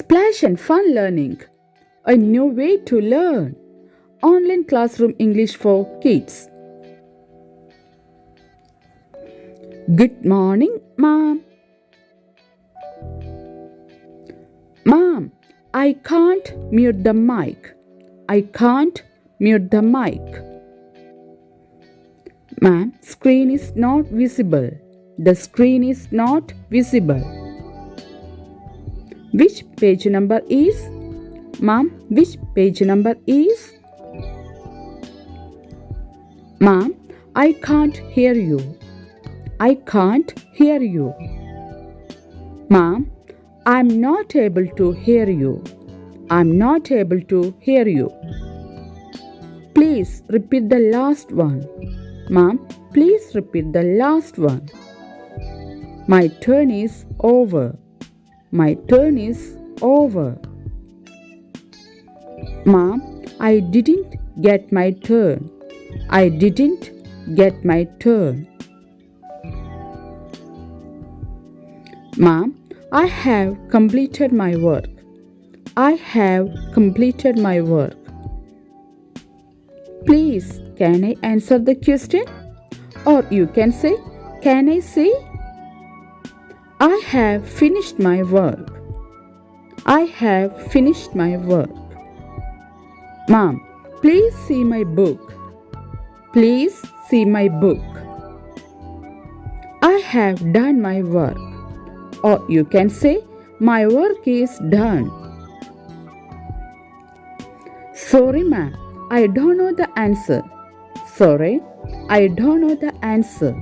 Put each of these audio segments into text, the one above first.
Splash and fun learning. A new way to learn. Online classroom English for kids. Good morning, Mom. Mom, I can't mute the mic. I can't mute the mic. Ma'am, screen is not visible. The screen is not visible. Which page number is? Ma'am, which page number is? Ma'am, I can't hear you. I can't hear you. Ma'am, I'm not able to hear you. I'm not able to hear you. Please repeat the last one. Ma'am, please repeat the last one. My turn is over. My turn is over. Mom, I didn't get my turn. I didn't get my turn. Mom, I have completed my work. I have completed my work. Please, can I answer the question? Or you can say, can I see? I have finished my work. I have finished my work. Mom, please see my book. Please see my book. I have done my work. Or you can say, my work is done. Sorry, ma'am, I don't know the answer. Sorry, I don't know the answer.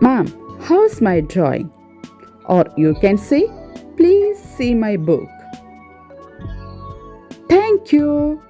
Ma'am, how's my drawing? Or you can say, please see my book. Thank you.